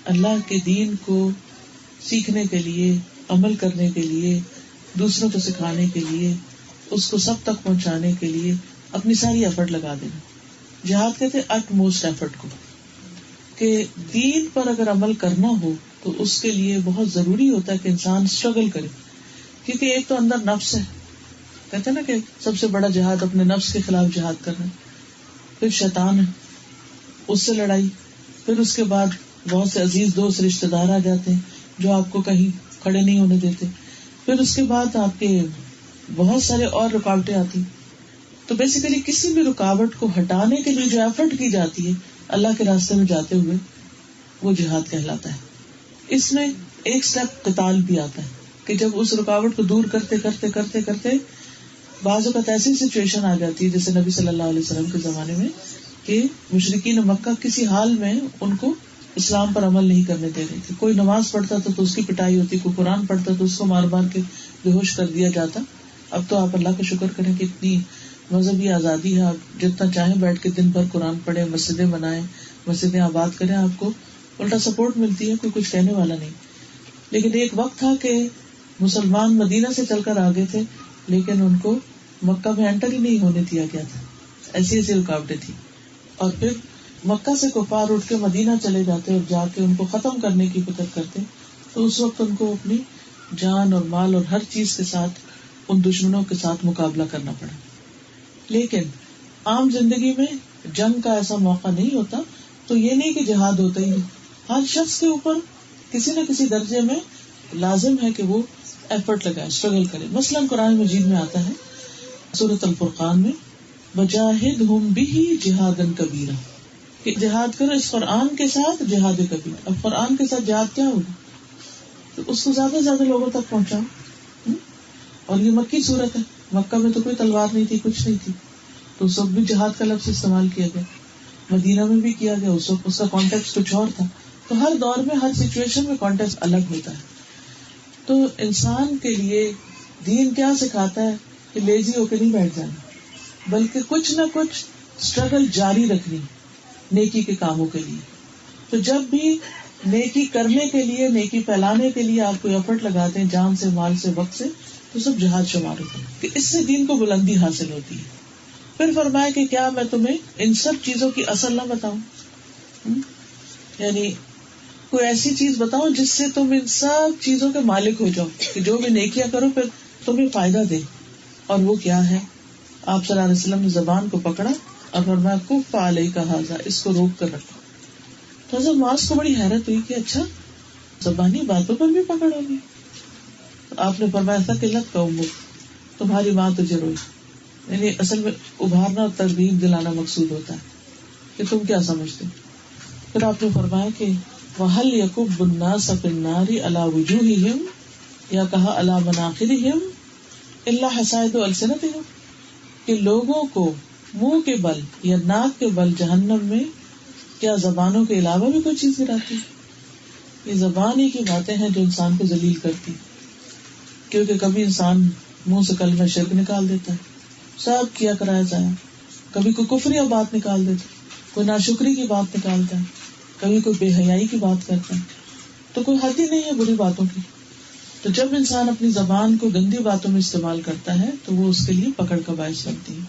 اللہ کے دین کو سیکھنے کے لیے، عمل کرنے کے لیے، دوسروں کو سکھانے کے لیے، اس کو سب تک پہنچانے کے لیے اپنی ساری ایفرٹ لگا دینا. جہاد کہتے ہیں اٹ موسٹ ایفرٹ کو، کہ دین پر اگر عمل کرنا ہو تو اس کے لیے بہت ضروری ہوتا ہے کہ انسان اسٹرگل کرے. کیونکہ ایک تو اندر نفس ہے، کہتے ہیں نا کہ سب سے بڑا جہاد اپنے نفس کے خلاف جہاد کرنا. پھر شیطان ہے، اس سے لڑائی. پھر اس کے بعد بہت سے عزیز دوست رشتہ دار آ جاتے ہیں جو آپ کو کہیں کھڑے نہیں ہونے دیتے. پھر اس کے بعد آپ کے بہت سارے اور رکاوٹیں آتی. تو بیسیکلی کسی بھی رکاوٹ کو ہٹانے کے لیے جو ایفرٹ کی جاتی ہے اللہ کے راستے میں جاتے ہوئے، وہ جہاد کہلاتا ہے. اس میں ایک سٹیپ قتال بھی آتا ہے کہ جب اس رکاوٹ کو دور کرتے کرتے کرتے کرتے بعض اوقات ایسی سچویشن آ جاتی ہے جیسے نبی صلی اللہ علیہ وسلم کے زمانے میں کہ مشرکین مکہ کسی حال میں ان کو اسلام پر عمل نہیں کرنے دے رہے تھے. کوئی نماز پڑھتا تھا تو اس کی پٹائی ہوتی، کوئی قرآن پڑھتا تو اس کو مار مار کے بے ہوش کر دیا جاتا. اب تو آپ اللہ کا شکر کریں کہ اتنی مذہبی آزادی ہے، آپ جتنا چاہیں بیٹھ کے دن بھر قرآن پڑھیں، مسجدیں بنائیں، مسجدیں آباد کریں، آپ کو الٹا سپورٹ ملتی ہے، کوئی کچھ کہنے والا نہیں. لیکن ایک وقت تھا کہ مسلمان مدینہ سے چل کر آگے تھے لیکن ان کو مکہ میں انٹر ہی نہیں ہونے دیا گیا تھا. ایسی ایسی رکاوٹیں تھی. اور پھر مکہ سے کفار اٹھ کے مدینہ چلے جاتے اور جا کے ان کو ختم کرنے کی فکر کرتے. تو اس وقت ان کو اپنی جان اور مال اور ہر چیز کے ساتھ ان دشمنوں کے ساتھ مقابلہ کرنا پڑا. لیکن عام زندگی میں جنگ کا ایسا موقع نہیں ہوتا تو یہ نہیں کہ جہاد ہوتا ہی نہیں. ہر شخص کے اوپر کسی نہ کسی درجے میں لازم ہے کہ وہ ایفرٹ لگائے، اسٹرگل کرے. مثلاً قرآن مجید میں آتا ہے سورۃ الفرقان میں وجاہدہم بہ جہادا کبیرا، کہ جہاد کرو اس قرآن کے ساتھ جہاد کبیر. اب قرآن کے ساتھ جہاد کیا ہوگا؟ تو اس کو زیادہ سے زیادہ لوگوں تک پہنچاؤ. اور یہ مکی صورت ہے، مکہ میں تو کوئی تلوار نہیں تھی، کچھ نہیں تھی، تو اس وقت بھی جہاد کا لفظ استعمال کیا گیا. مدینہ میں بھی کیا گیا، اس وقت اس کا کانٹیکسٹ کچھ اور تھا. تو ہر دور میں ہر سچویشن میں کانٹیکسٹ الگ ہوتا ہے. تو انسان کے لیے دین کیا سکھاتا ہے کہ لیزی ہو کے نہیں بیٹھ جانا، بلکہ کچھ نہ کچھ اسٹرگل جاری رکھنی نیکی کے کاموں کے لیے. تو جب بھی نیکی کرنے کے لیے، نیکی پھیلانے کے لیے آپ کو ایفرٹ لگاتے ہیں جان سے، مال سے، وقت سے، تو سب جہاد شمار ہوتا ہے کہ اس سے دین کو بلندی حاصل ہوتی ہے. پھر فرمایا کہ کیا میں تمہیں ان سب چیزوں کی اصل نہ بتاؤں؟ یعنی کوئی ایسی چیز بتاؤں جس سے تم ان سب چیزوں کے مالک ہو جاؤ کہ جو بھی نیکیاں کرو پھر تمہیں فائدہ دے. اور وہ کیا ہے؟ آپ صلی اللہ علیہ وسلم نے زبان کو پکڑا اور فرمایا کف علیک ھذا، اس کو روک کر رکھو. تو حضرت معاذ کو بڑی حیرت ہوئی کہ اچھا زبانی باتوں پر بھی پکڑ ہوگی. آپ نے فرمایا ثقلت قومک، تمہاری ماں تجھے روئی. یعنی اصل میں ابھارنا اور ترغیب دلانا مقصود ہوتا ہے کہ تم کیا سمجھتے. پھر آپ نے فرمایا کہ وَهَلْ يَكُبُّ النَّاسَ فِي النَّارِ عَلَى وُجُوهِهِمْ، یا کہا عَلَى مَنَاخِرِهِمْ إِلَّا حَصَائِدُ أَلْسِنَتِهِمْ، کہ لوگوں کو منہ کے بل یا ناک کے بل جہنم میں کیا زبانوں کے علاوہ بھی کوئی چیز گراتی. یہ زبان ہی کی باتیں ہیں جو انسان کو ذلیل کرتی. کیونکہ کبھی انسان منہ سے کلمہ شرک نکال دیتا ہے، سب کیا کرایا جائے. کبھی کوئی کفری بات نکال دیتا ہے، کوئی ناشکری کی بات نکالتا ہے، کبھی کوئی بے حیائی کی بات کرتا ہے. تو کوئی حد ہی نہیں ہے بری باتوں کی. تو جب انسان اپنی زبان کو گندی باتوں میں استعمال کرتا ہے تو وہ اس کے لیے پکڑ کا باعث بنتی ہے.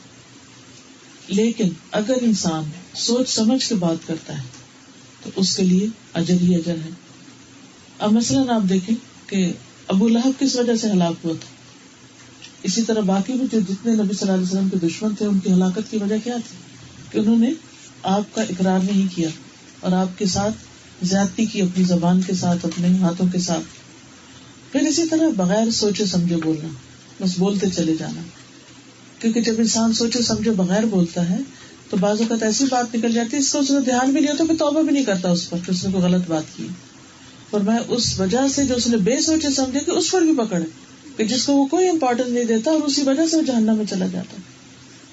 لیکن اگر انسان سوچ سمجھ کے بات کرتا ہے تو اس کے لیے اجر ہی اجر ہے. اب مثلاً آپ دیکھیں کہ ابو لہب کس وجہ سے ہلاک ہوا تھا. اسی طرح باقی بھی جو جتنے نبی صلی اللہ علیہ وسلم کے دشمن تھے ان کی ہلاکت کی وجہ کیا تھی کہ انہوں نے آپ کا اقرار نہیں کیا اور آپ کے ساتھ زیادتی کی، اپنی زبان کے ساتھ، اپنے ہاتھوں کے ساتھ. پھر اسی طرح بغیر سوچے سمجھے بولنا، بس بولتے چلے جانا. کیونکہ جب انسان سوچے سمجھے بغیر بولتا ہے تو بعض اوقات ایسی بات نکل جاتی ہے اس کو اس میں دھیان بھی نہیں ہوتا، پھر توبہ بھی نہیں کرتا اس پر کہ اس نے کوئی غلط بات کی. فرمایا اس وجہ سے جو اس نے بے سوچے سمجھے کہ اس پر بھی پکڑ ہے کہ جس کو وہ کوئی امپورٹنس نہیں دیتا اور اسی وجہ سے وہ جہنم میں چلا جاتا ہے.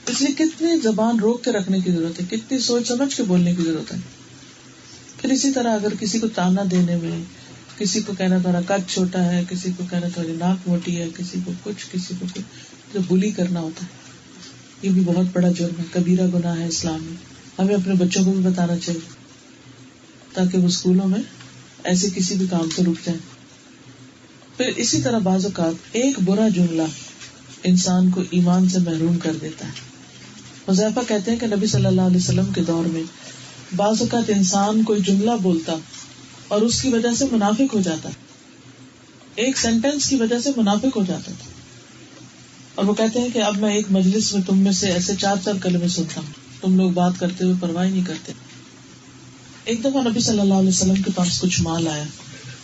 اس لیے کتنی زبان روک کے رکھنے کی ضرورت ہے, کتنی سوچ سمجھ کے بولنے کی ضرورت ہے. پھر اسی طرح اگر کسی کو تانا دینے میں, کسی کو کہنا تمہارا قد چھوٹا ہے, کسی کو کہنا تمہاری ناک موٹی ہے, کسی کو کچھ جو بلی کرنا ہوتا ہے, یہ بھی بہت بڑا جرم ہے, کبیرہ گناہ ہے اسلام میں. ہمیں اپنے بچوں کو بھی بتانا چاہیے تاکہ وہ اسکولوں میں ایسے کسی بھی کام سے رک جائیں. پھر اسی طرح بعض اوقات ایک برا جملہ انسان کو ایمان سے محروم کر دیتا ہے. حذیفہ کہتے ہیں کہ نبی صلی اللہ علیہ وسلم کے دور میں بعض اوقات انسان کوئی جملہ بولتا اور اس کی وجہ سے منافق ہو جاتا, ایک سینٹینس کی وجہ سے منافق ہو جاتا تھا. اور وہ کہتے ہیں کہ اب میں ایک مجلس میں تم میں سے ایسے 4 کلمے سنتا ہوں, تم لوگ بات کرتے ہوئے پرواہ نہیں کرتے. ایک دفعہ نبی صلی اللہ علیہ وسلم کے پاس کچھ مال آیا,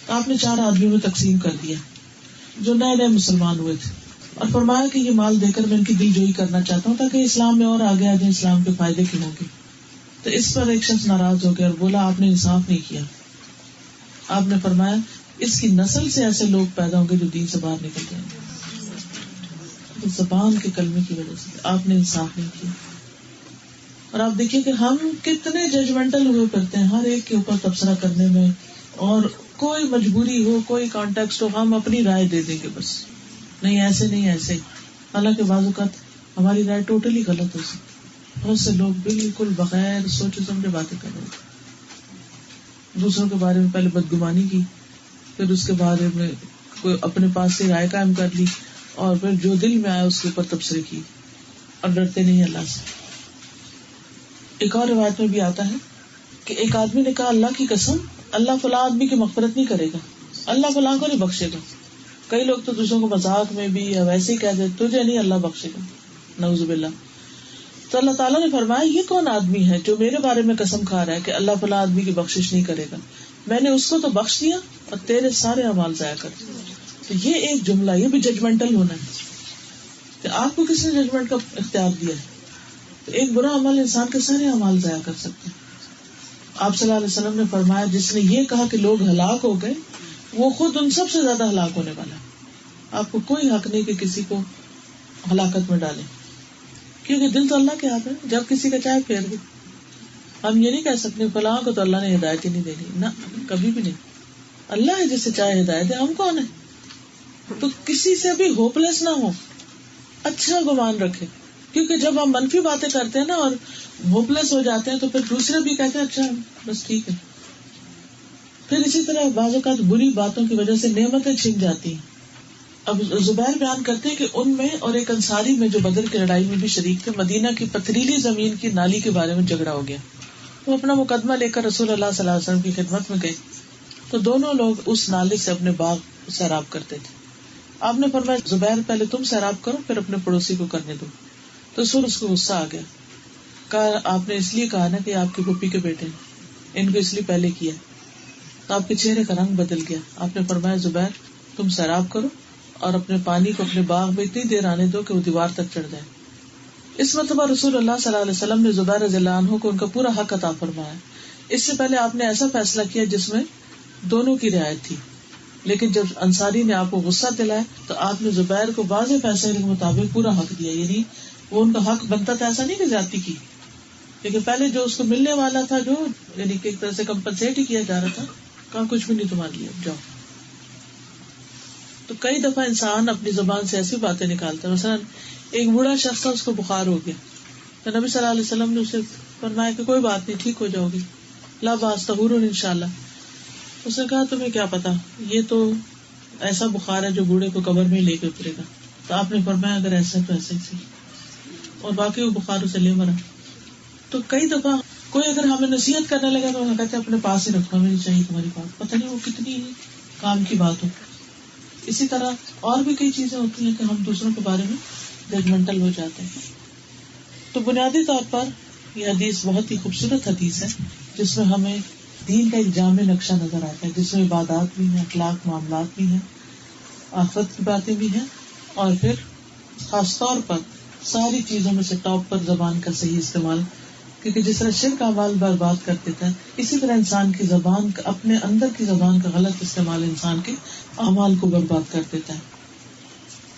آپ نے 4 آدمیوں میں تقسیم کر دیا جو نئے نئے مسلمان ہوئے تھے, اور فرمایا کہ یہ مال دے کر میں ان کی دل جوئی کرنا چاہتا ہوں تاکہ اسلام میں اور آگے آ جائیں, اسلام کے فائدے کی ہوں گے. تو اس پر ایک شخص ناراض ہو گیا اور بولا آپ نے انصاف نہیں کیا. آپ نے فرمایا اس کی نسل سے ایسے لوگ پیدا ہوں گے جو دین سے باہر نکل جائیں گے. زبان کے کلمے کی وجہ سے آپ نے انصاف نہیں کیا. اور آپ دیکھیے کہ ہم کتنے ججمنٹل ہوئے کرتے ہیں ہر ایک کے اوپر تبصرہ کرنے میں, اور کوئی مجبوری ہو, کوئی کانٹیکسٹ ہو, ہم اپنی رائے دے دیں گے بس, نہیں ایسے نہیں ایسے. حالانکہ بعض اوقات ہماری رائے ٹوٹلی غلط ہو سکتی. بہت سے لوگ بالکل بغیر سوچے سمجھے باتیں کر رہے ہیں, دوسروں کے بارے میں پہلے بدگمانی کی, پھر اس کے بارے میں کوئی اپنے پاس سے رائے قائم کر لی, اور پھر جو دل میں آیا اس کے اوپر تبصرے کی, اور ڈرتے نہیں اللہ سے. ایک اور روایت میں بھی آتا ہے کہ ایک آدمی نے کہا اللہ کی قسم اللہ فلاں آدمی کی مغفرت نہیں کرے گا, اللہ فلاں کو نہیں بخشے گا. کئی لوگ تو دوسروں کو مذاق میں بھی یا ویسے ہی کہہ دیتے تجھے نہیں اللہ بخشے گا, نعوذ باللہ. تو اللہ تعالیٰ نے فرمایا یہ کون آدمی ہے جو میرے بارے میں قسم کھا رہا ہے کہ اللہ فلاں آدمی کی بخشش نہیں کرے گا, میں نے اس کو تو بخش دیا اور تیرے سارے اعمال ضائع کر دیے. تو یہ ایک جملہ, یہ بھی ججمنٹل ہونا ہے کہ آپ کو کس نے ججمنٹ کا اختیار دیا ہے. تو ایک برا عمل انسان کے سارے اعمال ضائع کر سکتے ہیں. آپ صلی اللہ علیہ وسلم نے فرمایا جس نے یہ کہا کہ لوگ ہلاک ہو گئے وہ خود ان سب سے زیادہ ہلاک ہونے والا ہے. آپ کو کوئی حق نہیں کہ کسی کو ہلاکت میں ڈالیں, کیونکہ دل تو اللہ کے ہاتھ ہے, جب کسی کا چاہے پھیر دے. ہم یہ نہیں کہہ سکتے فلاں کو تو اللہ نے ہدایت ہی نہیں دینی, نہ کبھی بھی نہیں. اللہ ہے جسے چاہے ہدایت دے, ہم کون ہیں. تو کسی سے بھی ہوپ لیس نہ ہو, اچھا گمان رکھے, کیونکہ جب ہم منفی باتیں کرتے ہیں نا اور ہوپ لیس ہو جاتے ہیں تو پھر دوسرے بھی کہتے ہیں اچھا بس ٹھیک ہے. پھر اسی طرح بعض اوقات بری باتوں کی وجہ سے نعمتیں چھن جاتی ہیں. اب زبیر بیان کرتے ہیں کہ ان میں اور ایک انصاری میں جو بدر کی لڑائی میں بھی شریک تھے, مدینہ کی پتھریلی زمین کی نالی کے بارے میں جھگڑا ہو گیا. وہ اپنا مقدمہ لے کر رسول اللہ صلی اللہ علیہ وسلم کی خدمت میں گئے تو دونوں لوگ اس نالے سے اپنے باغ سیراب کرتے تھے. آپ نے فرمایا زبیر پہلے تم سیراب کرو پھر اپنے پڑوسی کو کرنے دو. تو سر اس کو غصہ آ گیا, کہا آپ نے اس لیے کہا نا کہ آپ کی پھوپھی کے بیٹے ہیں, ان کو اس لیے پہلے کیا. تو آپ کے چہرے کا رنگ بدل گیا. آپ نے فرمایا زبیر تم سیراب کرو اور اپنے پانی کو اپنے باغ میں اتنی دیر آنے دو کہ وہ دیوار تک چڑھ جائے. اس مرتبہ رسول اللہ صلی اللہ علیہ وسلم نے زبیر رضی اللہ عنہ کو ان کا پورا حق عطا فرمایا. اس سے پہلے آپ نے ایسا فیصلہ کیا جس میں دونوں کی رعایت تھی, لیکن جب انصاری نے آپ کو غصہ دلایا تو آپ نے زبیر کو واضح فیصلے کے مطابق پورا حق دیا. یعنی وہ ان کا حق بنتا تھا, ایسا نہیں کہ زیادتی کی, لیکن پہلے جو اس کو ملنے والا تھا جو یعنی کہ ایک طرح سے کمپنسیٹ ہی کیا جا رہا تھا, کہا کچھ بھی نہیں تمہارے لیے جاؤ. تو کئی دفعہ انسان اپنی زبان سے ایسی باتیں نکالتا ہے. مثلا ایک بوڑھا شخص تھا, اس کو بخار ہو گیا تو نبی صلی اللہ علیہ وسلم نے اسے فرمایا کہ کوئی بات نہیں ٹھیک ہو جاؤ گی, لا باس طہور انشاءاللہ. اس نے کہا تمہیں کیا پتا, یہ تو ایسا بخار ہے جو بوڑھے کو قبر میں لے کے اترے گا. تو آپ نے فرمایا اگر ایسا تو ایسا ہی, اور باقی وہ بخار اسے لے مرا. تو کئی دفعہ کوئی اگر ہمیں نصیحت کرنے لگا تو ہم کہتے ہیں اپنے پاس ہی رکھو, ہمیں نہیں چاہیے تمہاری بات, پتہ نہیں وہ کتنی کام کی بات ہو. اسی طرح اور بھی کئی چیزیں ہوتی ہیں کہ ہم دوسروں کے بارے میں ججمنٹل ہو جاتے ہیں. تو بنیادی طور پر یہ حدیث بہت ہی خوبصورت حدیث ہے جس میں ہمیں دین کا ایک جامع نقشہ نظر آتا ہے, جس میں عبادات بھی ہیں, اخلاق معاملات بھی ہیں, آخرت کی باتیں بھی ہیں, اور پھر خاص طور پر ساری چیزوں میں سے ٹاپ پر زبان کا صحیح استعمال کیونکہ جس طرح شرک اعمال برباد کر دیتا ہے، اسی طرح انسان کی زبان کا، اپنے اندر کی زبان کا غلط استعمال انسان کے اعمال کو برباد کر دیتا ہے.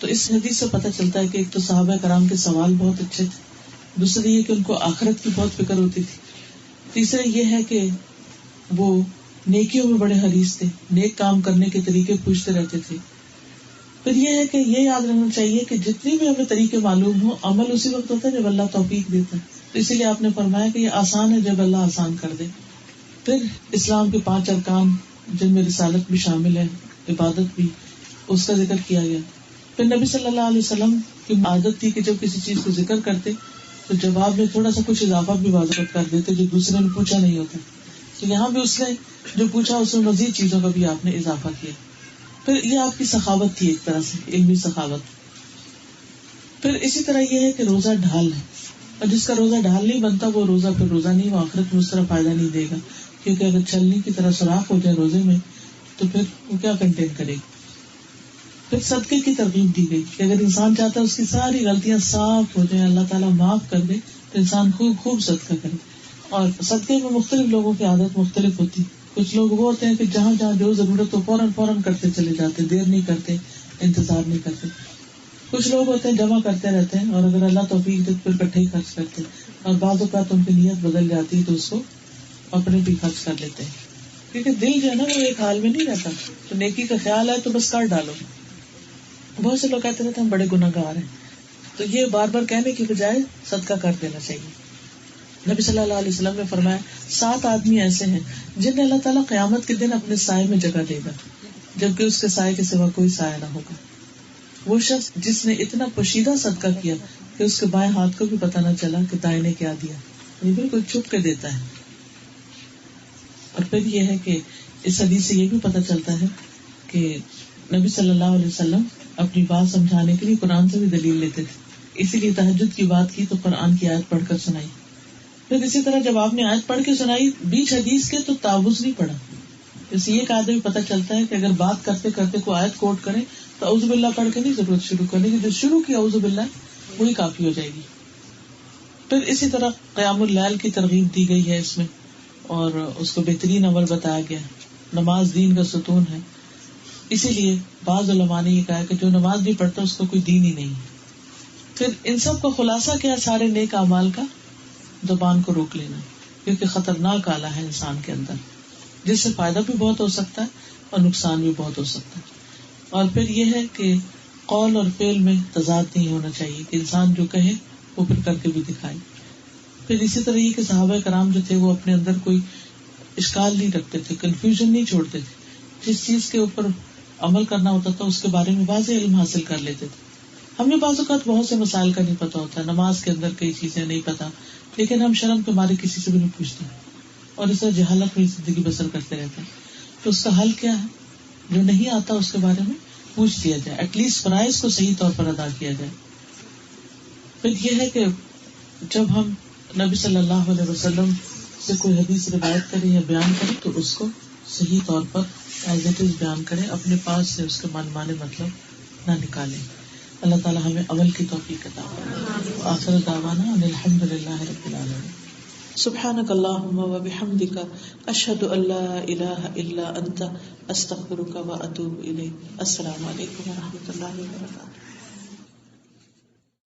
تو اس حدیث سے پتہ چلتا ہے کہ ایک تو صحابہ کرام کے سوال بہت اچھے تھے، دوسرے یہ کہ ان کو آخرت کی بہت فکر ہوتی تھی، تیسرے یہ ہے کہ وہ نیکیوں میں بڑے حریص تھے، نیک کام کرنے کے طریقے پوچھتے رہتے تھے. پھر یہ ہے کہ یہ یاد رکھنا چاہیے کہ جتنی بھی ہمیں طریقے معلوم ہو، عمل اسی وقت ہوتا ہے جب اللہ توفیق دیتا ہے. تو اسی لیے آپ نے فرمایا کہ یہ آسان ہے جب اللہ آسان کر دے. پھر اسلام کے 5 ارکان جن میں رسالت بھی شامل ہے، عبادت بھی، اس کا ذکر کیا گیا. پھر نبی صلی اللہ علیہ وسلم کی عادت تھی کہ جب کسی چیز کو ذکر کرتے تو جواب میں تھوڑا سا کچھ اضافہ بھی واضح کر دیتے جو دوسرے نے پوچھا نہیں ہوتا. تو یہاں بھی اس نے جو پوچھا اس میں مزید چیزوں کا بھی آپ نے اضافہ کیا. پھر یہ آپ کی سخاوت تھی، ایک طرح سے علمی سخاوت. پھر اسی طرح یہ ہے کہ روزہ ڈھال ہے، اور جس کا روزہ ڈھال نہیں بنتا وہ روزہ پھر روزہ نہیں، وہ آخرت میں اس طرح فائدہ نہیں دے گا. کیونکہ اگر چھلنی کی طرح سوراخ ہو جائے روزے میں تو پھر وہ کیا کنٹین کرے گی. پھر صدقے کی ترغیب دی گئی کہ اگر انسان چاہتا ہے اس کی ساری غلطیاں صاف ہو جائیں، اللہ تعالیٰ معاف کر دے، تو انسان خوب صدقہ کرے. اور صدقے میں مختلف لوگوں کی عادت مختلف ہوتی. کچھ لوگ وہ ہوتے ہیں کہ جہاں جہاں جو ضرورت ہو فوراً کرتے چلے جاتے، دیر نہیں کرتے، انتظار نہیں کرتے. کچھ لوگ ہوتے ہیں جمع کرتے رہتے ہیں، اور اگر اللہ توفیق دے پھر اکٹھے ہی خرچ کرتے ہیں. اور بعض اوقات ان کی نیت بدل جاتی ہے تو اس کو اپنے بھی خرچ کر لیتے ہیں. کیونکہ دل جو ہے نا وہ ایک حال میں نہیں رہتا. تو نیکی کا خیال ہے تو بس کر ڈالو. بہت سے لوگ کہتے رہتے ہیں ہم بڑے گناہگار ہیں، تو یہ بار بار کہنے کی بجائے صدقہ کر دینا چاہیے. نبی صلی اللہ علیہ وسلم نے فرمایا 7 آدمی ایسے ہیں جنہیں اللہ تعالیٰ قیامت کے دن اپنے سائے میں جگہ دے گا جبکہ اس کے سائے کے سوا کوئی سایہ نہ ہوگا. وہ شخص جس نے اتنا پوشیدہ صدقہ کیا کہ اس کے بائیں ہاتھ کو بھی پتہ نہ چلا کہ دائیں نے کیا دیا. یہ بالکل چھپ کے دیتا ہے. اور پھر یہ ہے کہ اس حدیث سے یہ بھی پتہ چلتا ہے کہ نبی صلی اللہ علیہ وسلم اپنی بات سمجھانے کے لیے قرآن سے بھی دلیل لیتے تھے. اسی لیے تہجد کی بات کی تو قرآن کی آیت پڑھ کر سنائی. پھر اسی طرح جب آپ نے آیت پڑھ کے سنائی بیچ حدیث کے تو تعوذ نہیں پڑھا. اس یہ قاعدہ بھی پتہ چلتا ہے کہ اگر بات کرتے کرتے کوئی آیت کوٹ کریں تو اعوذ باللہ پڑھ کے نہیں ضرورت شروع کرنے کی، جو شروع کی اعوذ باللہ وہی کافی ہو جائے گی. پھر اسی طرح قیام اللیل کی ترغیب دی گئی ہے اس میں، اور اس کو بہترین عمل بتایا گیا. نماز دین کا ستون ہے. اسی لیے بعض علماء نے یہ کہا کہ جو نماز نہیں پڑھتا اس کو کوئی دین ہی نہیں. پھر ان سب کا خلاصہ کیا؟ سارے نیک اعمال کا زبان کو روک لینا، کیونکہ خطرناک آلہ ہے انسان کے اندر، جس سے فائدہ بھی بہت ہو سکتا ہے اور نقصان بھی بہت ہو سکتا ہے. اور پھر یہ ہے کہ قول اور فعل میں تضاد نہیں ہونا چاہیے کہ انسان جو کہے وہ پھر کر کے بھی دکھائے. پھر اسی طرح یہ کہ صحابہ کرام جو تھے وہ اپنے اندر کوئی اشکال نہیں رکھتے تھے، کنفیوژن نہیں چھوڑتے تھے. جس چیز کے اوپر عمل کرنا ہوتا تھا اس کے بارے میں واضح علم حاصل کر لیتے تھے. ہمیں بعض اوقات بہت سے مسائل کا نہیں پتا ہوتا، نماز کے اندر کئی چیزیں نہیں پتا، لیکن ہم شرم کے مارے کسی سے بھی نہیں پوچھتے اور اس طرح جہالت میں زندگی بسر کرتے رہتے ہیں. تو اس کا حل کیا ہے؟ جو نہیں آتا اس کے بارے میں پوچھ لیا جائے، ایٹ لیسٹ فرائض کو صحیح طور پر ادا کیا جائے. پھر یہ ہے کہ جب ہم نبی صلی اللہ علیہ وسلم سے کوئی حدیث روایت کریں یا بیان کریں تو اس کو صحیح طور پر ایز اٹ از بیان کریں، اپنے پاس سے اس کے من مانے مطلب نہ نکالیں. اللہ تعالیٰ ہمیں عمل کی توفیق عطا فرمائے. آخر دعوانا ان الحمد للہ رب العالمین. سبحانک اللہم و بحمدک اشہد ان لا الہ الا انت استغفرک و اتوب الیک. السلام علیکم و رحمۃ اللہ وبرکاتہ.